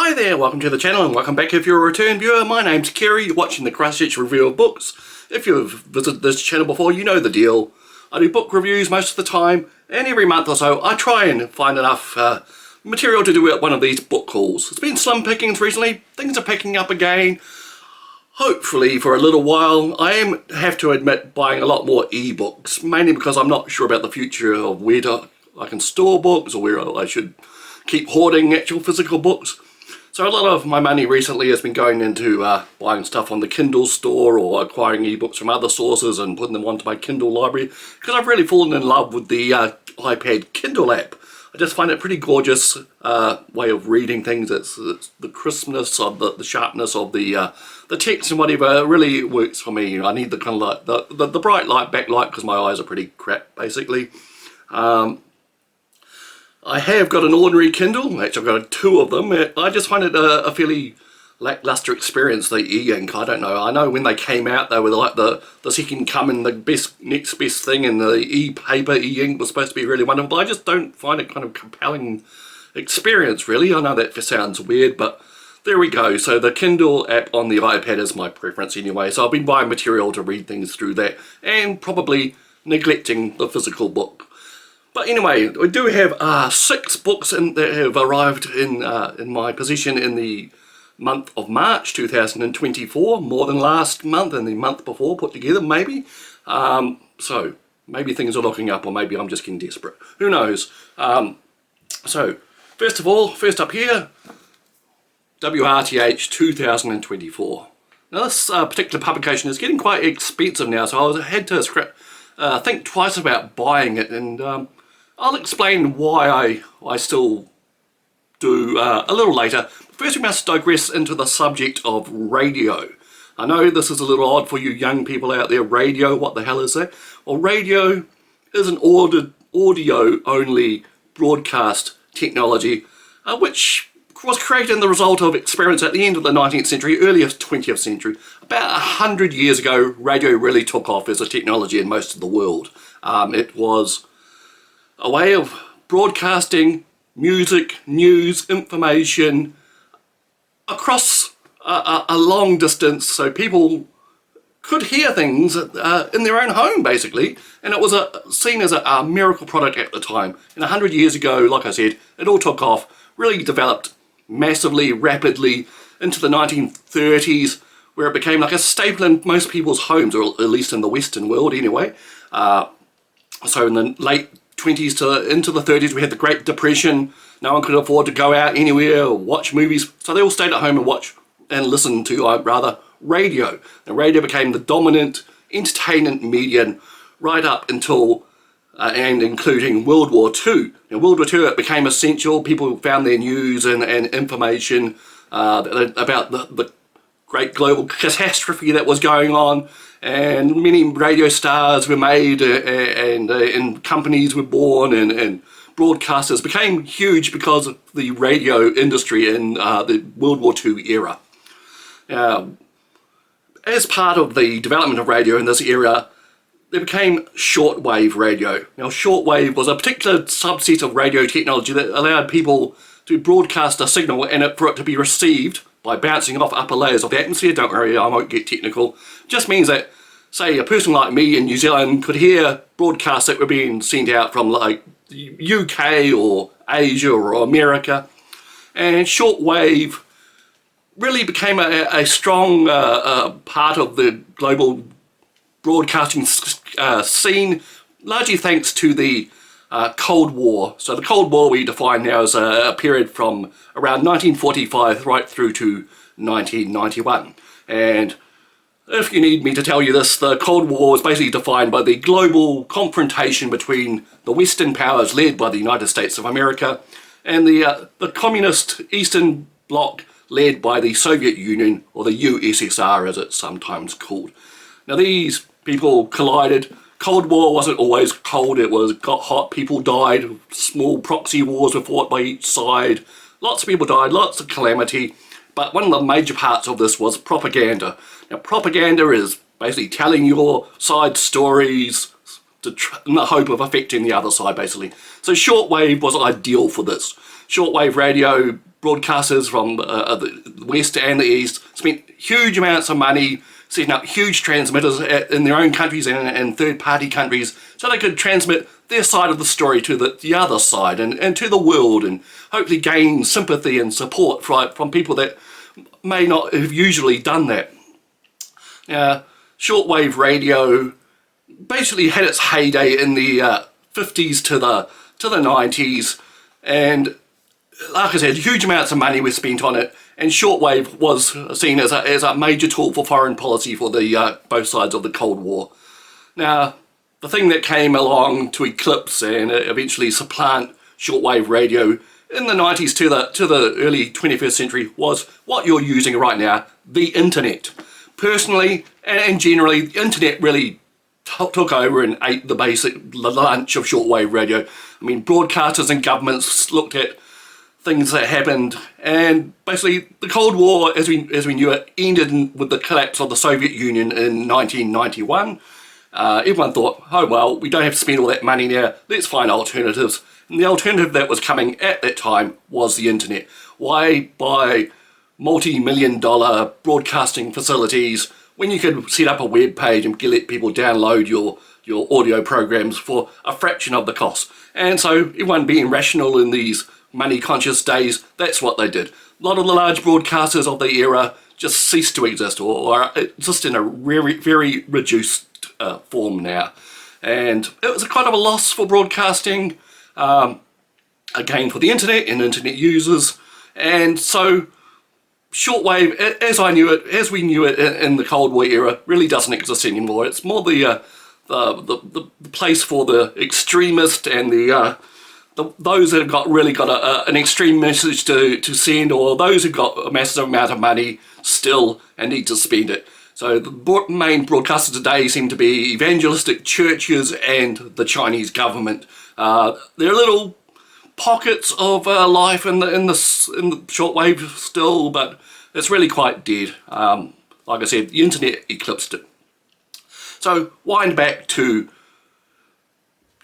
Hi there, welcome to the channel and welcome back if you're a return viewer. My name's Kerry, you're watching the WRTH review of books. If you've visited this channel before, you know the deal. I do book reviews most of the time, and every month or so I try and find enough material to do at one of these book hauls. It's been slim pickings recently, things are picking up again. Hopefully for a little while. I have to admit buying a lot more ebooks, mainly because I'm not sure about the future of where I can store books or where I should keep hoarding actual physical books. So a lot of my money recently has been going into buying stuff on the Kindle store or acquiring ebooks from other sources and putting them onto my Kindle library, because I've really fallen in love with the iPad Kindle app. I just find it a pretty gorgeous way of reading things. It's the crispness of the sharpness of the text and whatever. It really works for me. I need the kind of like the bright light backlight because my eyes are pretty crap basically. I have got an ordinary Kindle, actually I've got two of them. I just find it a fairly lackluster experience, the e-ink. I don't know. I know when they came out they were like the second coming, the next best thing, and the e-paper, e-ink was supposed to be really wonderful, but I just don't find it kind of compelling experience really. I know that sounds weird, but there we go. So the Kindle app on the iPad is my preference anyway, so I've been buying material to read things through that and probably neglecting the physical book. But anyway, we do have 6 books that have arrived in my possession in the month of March 2024, more than last month and the month before put together maybe. So maybe things are looking up, or maybe I'm just getting desperate. Who knows? So first up here, WRTH 2024. Now this particular publication is getting quite expensive now, so I had to think twice about buying it, and I'll explain why I still do a little later. First we must digress into the subject of radio. I know this is a little odd for you young people out there. Radio, what the hell is that? Well, radio is an audio only broadcast technology which was created in the result of experiments at the end of the 19th century, early 20th century. About 100 years ago, radio really took off as a technology in most of the world. It was a way of broadcasting music, news, information across a long distance, so people could hear things in their own home basically, and it was seen as a miracle product at the time. And 100 years ago, like I said, it all took off, really developed massively, rapidly into the 1930s, where it became like a staple in most people's homes, or at least in the Western world anyway. So in the late 20s to into the 30s we had the Great Depression. No one could afford to go out anywhere or watch movies, so they all stayed at home and watch and listen to radio. And radio became the dominant entertainment medium right up until and including World War II. In World War II it became essential. People found their news and information about the great global catastrophe that was going on, and many radio stars were made, and companies were born, and broadcasters became huge because of the radio industry in the World War II era. As part of the development of radio in this era, there became shortwave radio. Now shortwave was a particular subset of radio technology that allowed people to broadcast a signal and for it to be received by bouncing off upper layers of the atmosphere. Don't worry, I won't get technical. It just means that, say, a person like me in New Zealand could hear broadcasts that were being sent out from like the UK or Asia or America, and shortwave really became a strong part of the global broadcasting scene, largely thanks to the Cold War. So the Cold War we define now as a period from around 1945 right through to 1991. And if you need me to tell you this, the Cold War was basically defined by the global confrontation between the Western powers led by the United States of America and the communist Eastern Bloc led by the Soviet Union, or the USSR as it's sometimes called. Now these people collided. Cold War wasn't always cold, it got hot, people died, small proxy wars were fought by each side, lots of people died, lots of calamity, but one of the major parts of this was propaganda. Now propaganda is basically telling your side stories in the hope of affecting the other side, basically. So shortwave was ideal for this. Shortwave radio broadcasters from the west and the east spent huge amounts of money setting up huge transmitters in their own countries and third-party countries so they could transmit their side of the story to the other side and to the world, and hopefully gain sympathy and support from people that may not have usually done that. Now, shortwave radio basically had its heyday in the 50s to the 90s, and like I said, huge amounts of money were spent on it, and shortwave was seen as a major tool for foreign policy for the both sides of the Cold War. Now, the thing that came along to eclipse and eventually supplant shortwave radio in the 90s to the early 21st century was what you're using right now, the internet. Personally and generally, the internet really took over and ate the basic lunch of shortwave radio. I mean, broadcasters and governments looked at things that happened, and basically the Cold War as we knew it ended with the collapse of the Soviet Union in 1991. Everyone thought, oh well, we don't have to spend all that money now, let's find alternatives. And the alternative that was coming at that time was the internet. Why buy multi-million-dollar broadcasting facilities when you could set up a web page and let people download your audio programs for a fraction of the cost? And so everyone being rational in these money-conscious days, that's what they did. A lot of the large broadcasters of the era just ceased to exist, or exist in a very, very reduced form now. And it was a kind of a loss for broadcasting, again for the internet and internet users. And so shortwave, as we knew it in the Cold War era, really doesn't exist anymore. It's more the place for the extremist and those that have really got an extreme message to send, or those who've got a massive amount of money still and need to spend it. So the main broadcasters today seem to be evangelistic churches and the Chinese government. There are little pockets of life in the shortwave still, but it's really quite dead. Like I said, the internet eclipsed it. So wind back to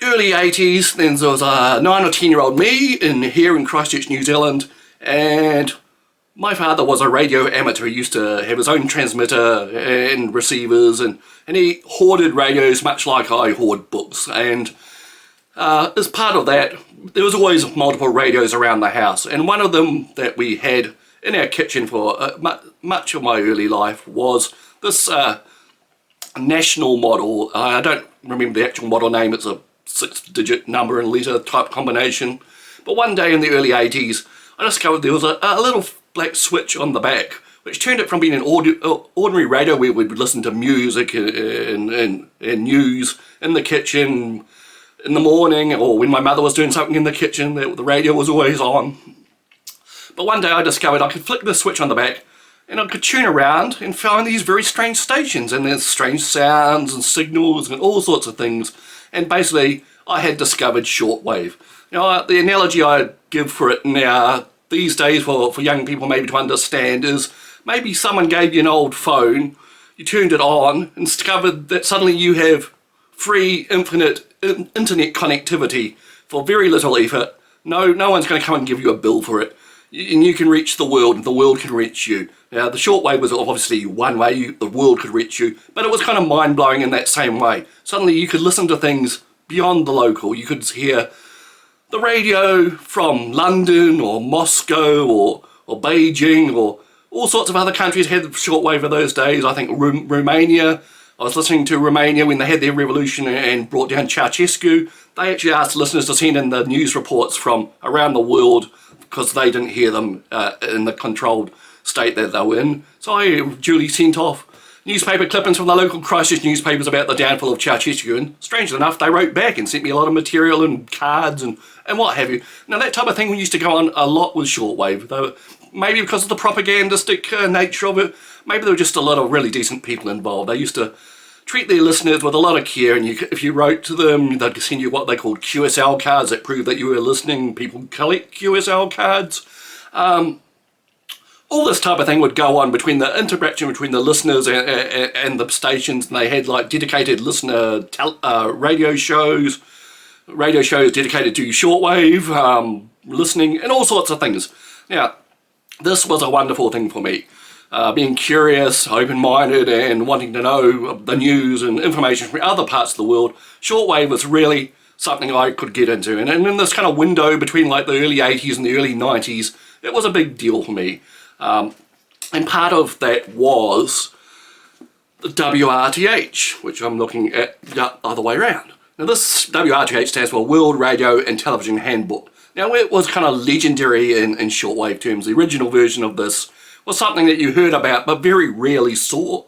early 80s, then there was a 9 or 10-year-old me here in Christchurch, New Zealand, and my father was a radio amateur. He used to have his own transmitter and receivers, and he hoarded radios much like I hoard books. And as part of that, there was always multiple radios around the house, and one of them that we had in our kitchen for much of my early life was this national model. I don't remember the actual model name. It's a 6-digit number and letter type combination. But one day in the early 80s, I discovered there was a little black switch on the back, which turned it from being an ordinary radio where we'd listen to music and news in the kitchen in the morning, or when my mother was doing something in the kitchen, the radio was always on. But one day I discovered I could flick the switch on the back and I could tune around and find these very strange stations, and there's strange sounds and signals and all sorts of things. And basically I had discovered shortwave. Now, the analogy I give for it now these days for young people maybe to understand is maybe someone gave you an old phone, you turned it on and discovered that suddenly you have free, infinite internet connectivity for very little effort. No one's going to come and give you a bill for it. And you can reach the world, and the world can reach you. Now, the shortwave was obviously one way the world could reach you, but it was kind of mind-blowing in that same way. Suddenly you could listen to things beyond the local. You could hear the radio from London or Moscow or Beijing, or all sorts of other countries had shortwave of those days. I think Romania. I was listening to Romania when they had their revolution and brought down Ceausescu. They actually asked listeners to send in the news reports from around the world because they didn't hear them in the controlled state that they were in. So I duly sent off newspaper clippings from the local Christchurch newspapers about the downfall of Ceausescu, and strangely enough they wrote back and sent me a lot of material and cards and what have you. Now that type of thing used to go on a lot with shortwave, though maybe because of the propagandistic nature of it. Maybe there were just a lot of really decent people involved. They used to treat their listeners with a lot of care, and if you wrote to them, they'd send you what they called QSL cards that proved that you were listening. People collect QSL cards. All all this type of thing would go on between the interaction between the listeners and the stations, and they had like dedicated listener radio shows dedicated to shortwave listening and all sorts of things. Now, this was a wonderful thing for me. Being curious, open-minded, and wanting to know the news and information from other parts of the world, shortwave was really something I could get into. And in this kind of window between like the early 80s and the early 90s, it was a big deal for me. And part of that was the WRTH, which I'm looking at the other way around. Now this WRTH stands for World Radio and Television Handbook. Now it was kind of legendary in shortwave terms. The original version of this was something that you heard about but very rarely saw.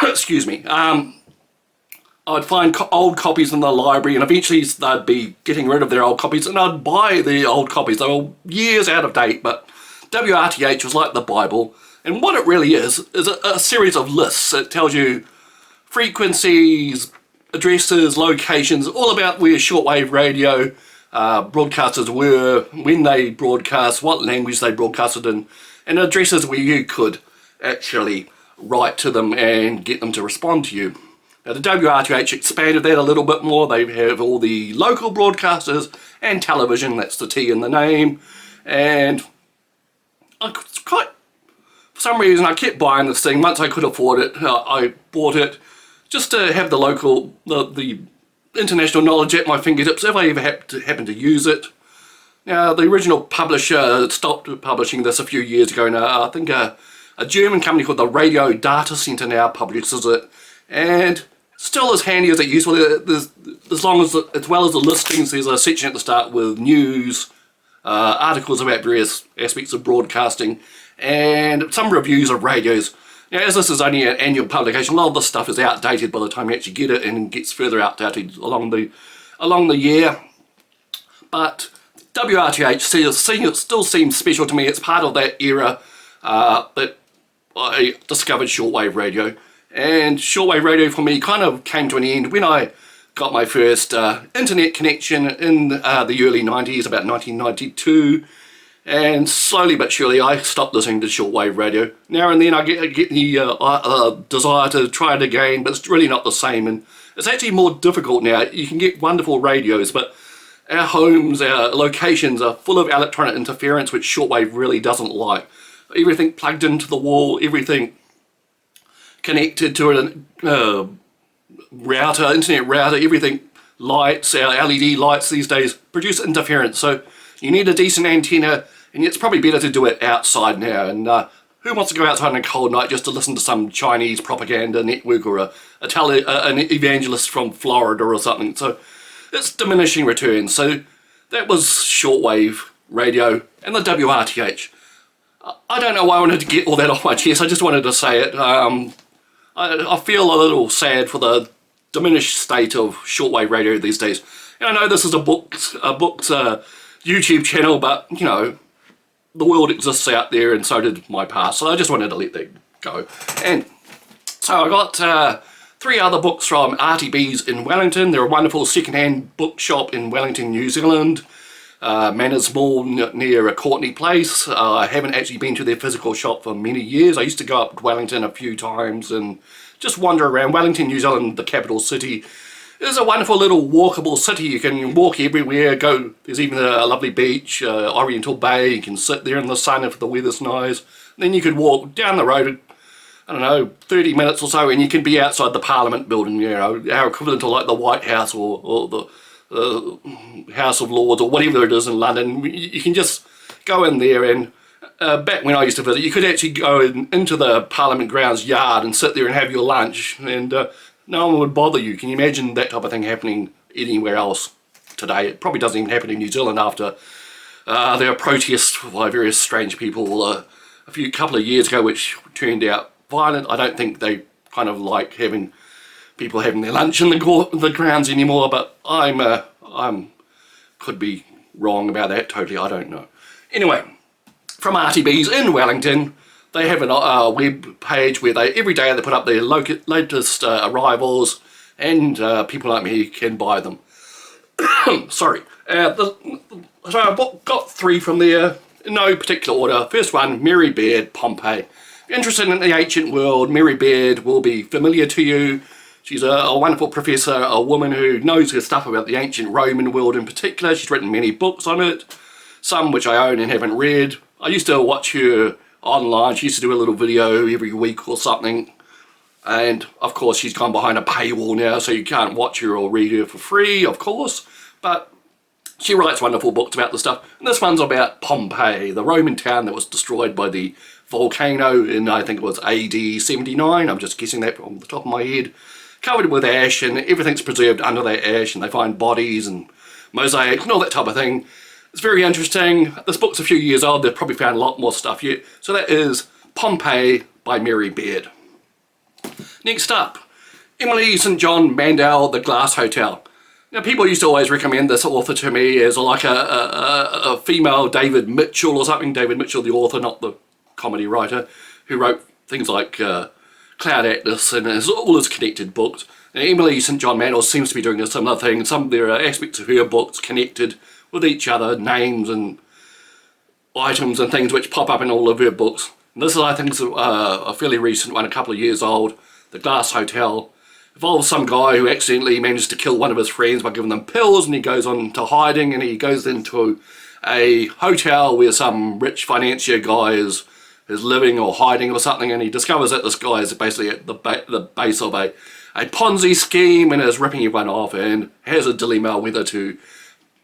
Excuse me. I'd find old copies in the library, and eventually they'd be getting rid of their old copies, and I'd buy the old copies. They were years out of date, but WRTH was like the Bible. And what it really is a series of lists. It tells you frequencies, addresses, locations, all about where shortwave radio broadcasters were, when they broadcast, what language they broadcasted in, and addresses where you could actually write to them and get them to respond to you. Now the WRTH expanded that a little bit more. They have all the local broadcasters and television, that's the T in the name, and for some reason I kept buying this thing. Once I could afford it, I bought it just to have the local, the international knowledge at my fingertips if I ever happen to use it. Now, the original publisher stopped publishing this a few years ago now. I think a German company called the Radio Data Center now publishes it, and still as handy as it used to. As well as the listings, there's a section at the start with news, articles about various aspects of broadcasting, and some reviews of radios. Now, as this is only an annual publication, a lot of this stuff is outdated by the time you actually get it, and gets further outdated along the year. But WRTH still seems special to me. It's part of that era that I discovered shortwave radio. And shortwave radio for me kind of came to an end when I got my first internet connection in the early 90s, about 1992. And slowly but surely I stopped listening to shortwave radio. Now and then I get the desire to try it again, but it's really not the same. And it's actually more difficult now. You can get wonderful radios, but our homes, our locations are full of electronic interference, which shortwave really doesn't like. Everything plugged into the wall, everything connected to a router, internet router, everything, lights, our LED lights these days produce interference. So you need a decent antenna, and it's probably better to do it outside now. And who wants to go outside on a cold night just to listen to some Chinese propaganda network or an evangelist from Florida or something? So it's diminishing returns. So that was shortwave radio and the WRTH. I don't know why I wanted to get all that off my chest. I just wanted to say it. I feel a little sad for the diminished state of shortwave radio these days. And I know this is a book's YouTube channel, but you know, the world exists out there, and so did my past. So I just wanted to let that go. And so I got 3 other books from Arty in Wellington. They're a wonderful second-hand bookshop in Wellington, New Zealand. Manners Mall near Courtney Place. I haven't actually been to their physical shop for many years. I used to go up to Wellington a few times and just wander around. Wellington, New Zealand, the capital city, is a wonderful little walkable city. You can walk everywhere. There's even a lovely beach, Oriental Bay. You can sit there in the sun if the weather's nice. Then you could walk down the road, I don't know, 30 minutes or so, and you can be outside the Parliament building, you know, our equivalent to like the White House or the House of Lords or whatever it is in London. You can just go in there, and back when I used to visit, you could actually go into the Parliament grounds yard and sit there and have your lunch, and no one would bother you. Can you imagine that type of thing happening anywhere else today? It probably doesn't even happen in New Zealand after there were protests by various strange people a couple of years ago, which turned out violent. I don't think they kind of like having people having their lunch in the grounds anymore, but could be wrong about that totally. I don't know. Anyway, from RTB's in Wellington, they have a web page where every day they put up their latest arrivals, and people like me can buy them. Sorry. So I got 3 from there. in no particular order. First one, Mary Beard, Pompeii. If you're interested in the ancient world, Mary Beard will be familiar to you. She's a wonderful professor, a woman who knows her stuff about the ancient Roman world in particular. She's written many books on it, some which I own and haven't read. I used to watch her online. She used to do a little video every week or something. And of course she's gone behind a paywall now, so you can't watch her or read her for free, of course. But she writes wonderful books about the stuff. And this one's about Pompeii, the Roman town that was destroyed by the volcano in, I think it was AD 79. I'm just guessing that from the top of my head. Covered with ash, and everything's preserved under that ash, and they find bodies and mosaics and all that type of thing. It's very interesting. This book's a few years old. They've probably found a lot more stuff yet. So that is Pompeii by Mary Beard. Next up, Emily St. John Mandel, The Glass Hotel. Now, people used to always recommend this author to me as like a female David Mitchell or something. David Mitchell, the author, not the comedy writer, who wrote things like Cloud Atlas and all his connected books. And Emily St. John Mandel seems to be doing a similar thing. There are aspects of her books connected with each other, names and items and things which pop up in all of her books. And this is, I think, a fairly recent one, a couple of years old. The Glass Hotel involves some guy who accidentally managed to kill one of his friends by giving them pills, and he goes on to hiding, and he goes into a hotel where some rich financier guy is living or hiding or something, and he discovers that this guy is basically at the base of a Ponzi scheme and is ripping everyone off, and has a dilemma whether to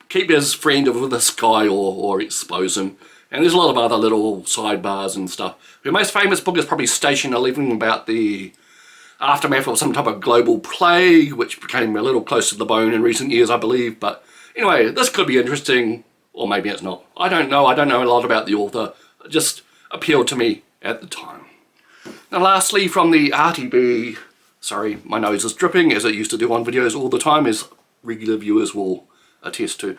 keep his friend with this guy or expose him. And there's a lot of other little sidebars and stuff. The most famous book is probably Station 11, about the aftermath of some type of global plague, which became a little close to the bone in recent years, I believe. But anyway, this could be interesting, or maybe it's not. I don't know. I don't know a lot about the author. It just appealed to me at the time. Now, lastly, from the Arty, sorry, my nose is dripping, as it used to do on videos all the time, as regular viewers will attest to.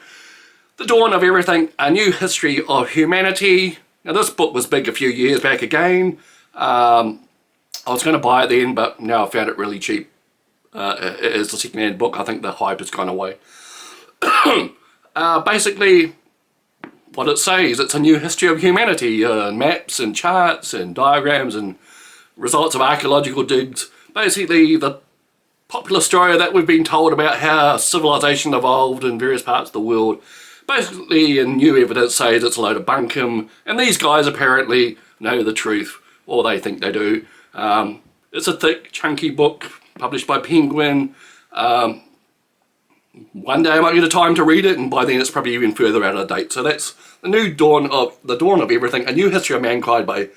The Dawn of Everything, A New History of Humanity. Now, this book was big a few years back again. I was going to buy it then, but now I found it really cheap. It's a second-hand book. I think the hype has gone away. Basically, what it says, it's a new history of humanity. Maps and charts and diagrams and results of archaeological digs. Basically, the popular story that we've been told about how civilization evolved in various parts of the world. Basically, and new evidence says it's a load of bunkum, and these guys apparently know the truth, or they think they do. It's a thick, chunky book published by Penguin. One day I might get a time to read it, and by then it's probably even further out of date. So that's The Dawn of Everything, A New History of Mankind by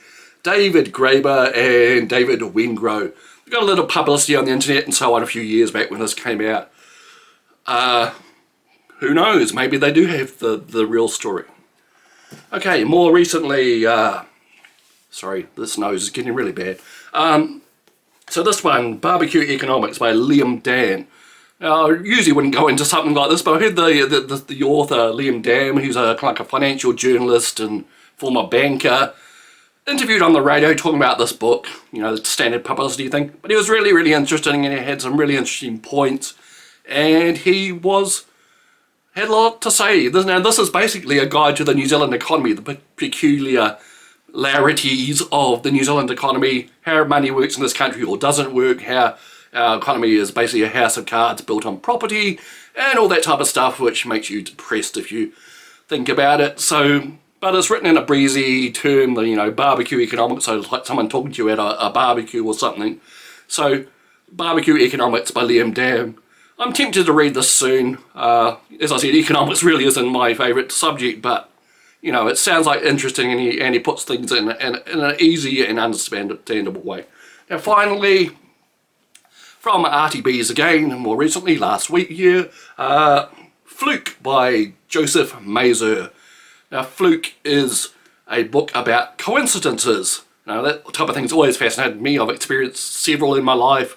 David Graeber and David Wengrow. We got a little publicity on the internet and so on a few years back when this came out. Who knows? Maybe they do have the real story. Okay, more recently, sorry, this nose is getting really bad. So this one, Barbecue Economics by Dann. Now, I usually wouldn't go into something like this, but I heard the author, Dann, who's like a financial journalist and former banker, interviewed on the radio talking about this book, you know, the standard publicity thing. But he was really, really interesting, and he had some really interesting points, and he had a lot to say. Now, this is basically a guide to the New Zealand economy, the peculiarities of the New Zealand economy, how money works in this country or doesn't work, how our economy is basically a house of cards built on property, and all that type of stuff, which makes you depressed if you think about it. So, but it's written in a breezy term, you know, barbecue economics, so it's like someone talking to you at a barbecue or something. So, Barbecue Economics by Dann. I'm tempted to read this soon. As I said, economics really isn't my favourite subject, but you know, it sounds like interesting, and he puts things in an easy and understandable way. Now, finally, from Arty again, more recently, last week here, Fluke by Joseph Mazur. Now, Fluke is a book about coincidences. Now, that type of thing's always fascinated me. I've experienced several in my life.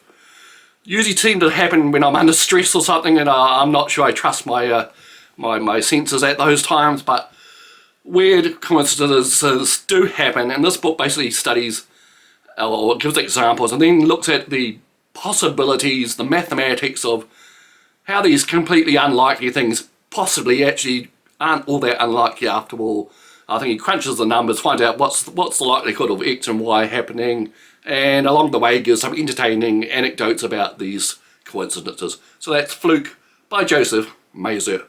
Usually seem to happen when I'm under stress or something, and I'm not sure I trust my senses at those times, but weird coincidences do happen, and this book basically studies, or gives examples, and then looks at the possibilities, the mathematics of how these completely unlikely things possibly actually aren't all that unlikely after all. I think he crunches the numbers, finds out what's the likelihood of X and Y happening, and along the way gives some entertaining anecdotes about these coincidences. So that's Fluke by Joseph Mazur.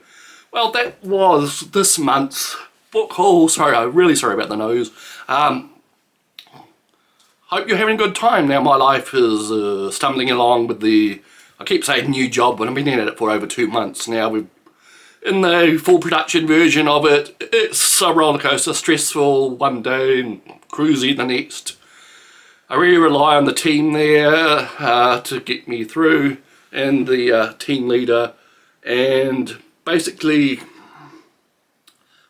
Well, that was this month's book haul. Sorry, I'm really sorry about the nose. Hope you're having a good time. Now my life is stumbling along with the, I keep saying new job, but I've been in it for over 2 months now. We've in the full production version of it. It's a roller coaster, stressful one day and cruisy the next. I really rely on the team there to get me through, and the team leader, and basically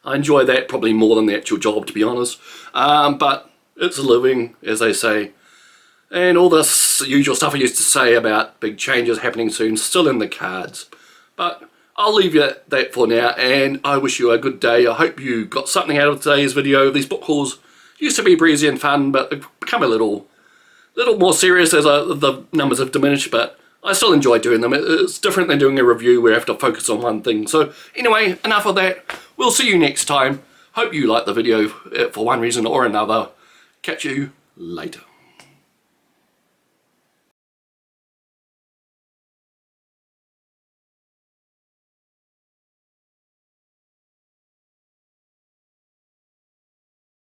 I enjoy that probably more than the actual job, to be honest. But it's a living, as they say, and all this usual stuff I used to say about big changes happening soon still in the cards. But I'll leave you at that for now, and I wish you a good day. I hope you got something out of today's video. These book hauls used to be breezy and fun, but they've become a little more serious as the numbers have diminished, but I still enjoy doing them. It's different than doing a review where I have to focus on one thing. So anyway, enough of that. We'll see you next time. Hope you liked the video for one reason or another. Catch you later.